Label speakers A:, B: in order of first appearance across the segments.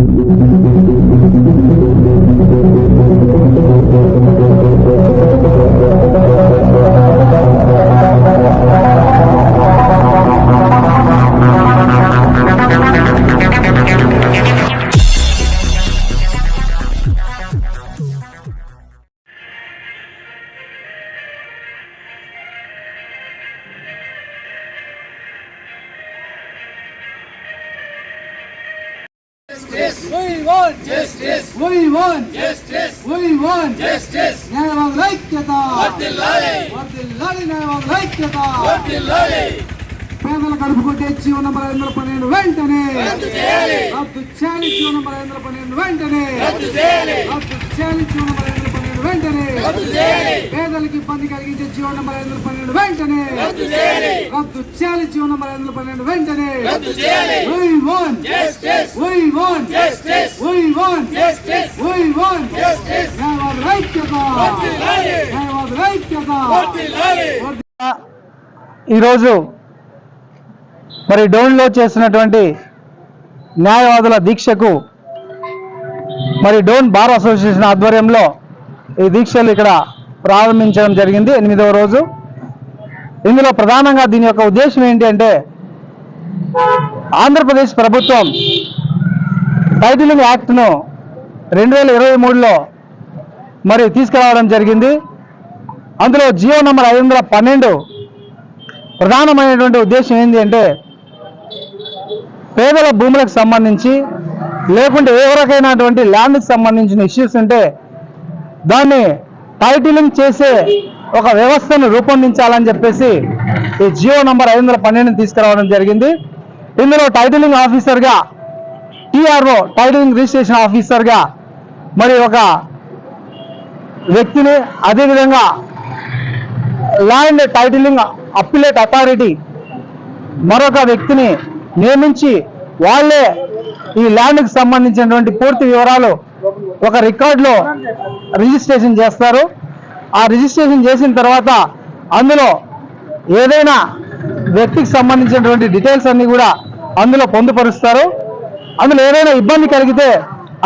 A: We want justice. We want justice. We want justice. న్యాయవాదుల ఐక్యత వర్ధిల్లాలి వర్ధిల్లాలి న్యాయవాదుల ఐక్యత వర్ధిల్లాలి పేదల కడుపు కొట్టే జీవో నంబర్ 512 వెంటనే రద్దు చేయాలి రద్దు చేయాలి జీవో నంబర్ 512 వెంటనే రద్దు చేయాలి రద్దు చేయాలి జీవో నంబర్ 512 వెంటనే రద్దు చేయాలి పేదలకు ఇబ్బంది కలిగించే జీవో నంబర్ 512 వెంటనే రద్దు చేయాలి రద్దు చేయాలి జీవో నంబర్ 512 వెంటనే రద్దు చేయాలి we want justice we want justice we want justice we want justice న్యాయవాదుల ఐక్యత వర్ధిల్లాలి న్యాయవాదుల ఐక్యత వర్ధిల్లాలి
B: ఈ రోజు మరి డోన్లో చేస్తున్నటువంటి న్యాయవాదుల దీక్షకు మరి డోన్ బార్ అసోసియేషన్ ఆధ్వర్యంలో ఈ దీక్షలు ఇక్కడ ప్రారంభించడం జరిగింది 8వ రోజు. ఇందులో ప్రధానంగా దీని యొక్క ఉద్దేశం ఏంటి అంటే ఆంధ్రప్రదేశ్ ప్రభుత్వం టైటిలింగ్ యాక్ట్ను 2023లో మరి తీసుకురావడం జరిగింది. అందులో జియో నంబర్ 512 ప్రధానమైనటువంటి ఉద్దేశం ఏంటి అంటే పేదల భూములకు సంబంధించి లేకుంటే ఏ రకమైనటువంటి ల్యాండ్కి సంబంధించిన ఇష్యూస్ ఉంటే దాన్ని టైటిలింగ్ చేసే ఒక వ్యవస్థను రూపొందించాలని చెప్పేసి ఈ జియో నంబర్ 512 తీసుకురావడం జరిగింది. ఇందులో టైటిలింగ్ ఆఫీసర్గా టీఆర్ఓ టైటిలింగ్ రిజిస్ట్రేషన్ ఆఫీసర్గా మరి ఒక వ్యక్తిని, అదేవిధంగా ల్యాండ్ టైటిలింగ్ అప్పిలేట్ అథారిటీ మరొక వ్యక్తిని నియమించి వాళ్ళే ఈ ల్యాండ్కి సంబంధించినటువంటి పూర్తి వివరాలు ఒక రికార్డులో రిజిస్ట్రేషన్ చేస్తారు. ఆ రిజిస్ట్రేషన్ చేసిన తర్వాత అందులో ఏదైనా వ్యక్తికి సంబంధించినటువంటి డీటెయిల్స్ అన్ని కూడా అందులో పొందుపరుస్తారు. అందులో ఏదైనా ఇబ్బంది కలిగితే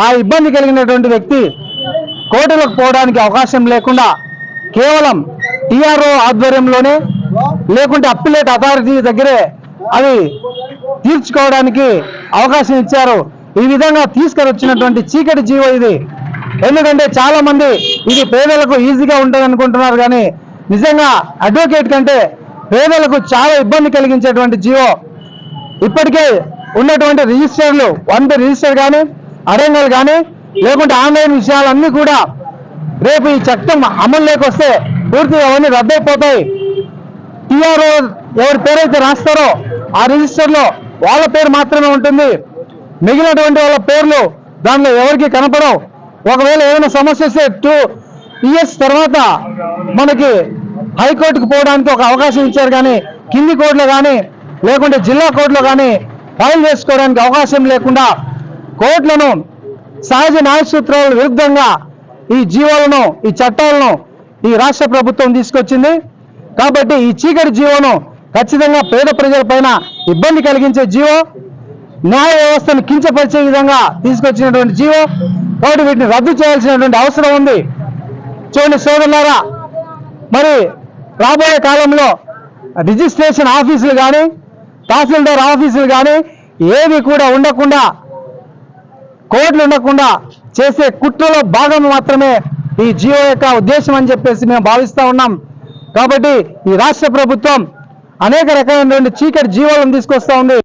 B: ఆ ఇబ్బంది కలిగినటువంటి వ్యక్తి కోర్టులకు పోవడానికి అవకాశం లేకుండా కేవలం టీఆర్ఓ ఆధ్వర్యంలోనే లేకుంటే అప్పిలేట్ అథారిటీ దగ్గరే అవి తీర్చుకోవడానికి అవకాశం ఇచ్చారు. ఈ విధంగా తీసుకొచ్చినటువంటి చీకటి జీవో ఇది. ఎందుకంటే చాలా మంది ఇది పేదలకు ఈజీగా ఉంటుంది అనుకుంటున్నారు, కానీ నిజంగా అడ్వకేట్ కంటే పేదలకు చాలా ఇబ్బంది కలిగించేటువంటి జీవో. ఇప్పటికే ఉన్నటువంటి రిజిస్టర్లు 1 రిజిస్టర్ కానీ అడంగల్ కానీ లేకుంటే ఆన్లైన్ విషయాలన్నీ కూడా రేపు ఈ చట్టం అమలులోకి వస్తే పూర్తిగా అవన్నీ రద్దయిపోతాయి. టీఆర్ఓ ఎవరి పేరైతే రాస్తారో ఆ రిజిస్టర్లో వాళ్ళ పేరు మాత్రమే ఉంటుంది. మిగిలినటువంటి వాళ్ళ పేర్లు దానిలో ఎవరికి కనపడవు. ఒకవేళ ఏదైనా సమస్య వస్తే 2 years తర్వాత మనకి హైకోర్టుకు పోవడానికి ఒక అవకాశం ఇచ్చారు, కానీ కింది కోర్టులో కానీ లేకుంటే జిల్లా కోర్టులో కానీ ఫైల్ చేసుకోవడానికి అవకాశం లేకుండా కోర్టులను సహజ న్యాయ సూత్రాల విరుద్ధంగా ఈ జీవోలను, ఈ చట్టాలను ఈ రాష్ట్ర ప్రభుత్వం తీసుకొచ్చింది. కాబట్టి ఈ చీకటి జీవోను ఖచ్చితంగా పేద ప్రజలపైన ఇబ్బంది కలిగించే జీవో, న్యాయ వ్యవస్థను కించపరిచే విధంగా తీసుకొచ్చినటువంటి జీవో. కాబట్టి వీటిని రద్దు చేయాల్సినటువంటి అవసరం ఉంది. చూడండి సోదరులారా, మరి రాబోయే కాలంలో రిజిస్ట్రేషన్ ఆఫీసులు కానీ తహసీల్దార్ ఆఫీసులు కానీ ఏవి కూడా ఉండకుండా, కోర్టులు ఉండకుండా చేసే కుట్రలో భాగం మాత్రమే ఈ జియో యొక్క ఉద్దేశం అని చెప్పేసి మేము భావిస్తూ ఉన్నాం. కాబట్టి ఈ రాష్ట్ర ప్రభుత్వం అనేక రకమైనటువంటి చీకటి జీవోలను తీసుకొస్తా ఉంది.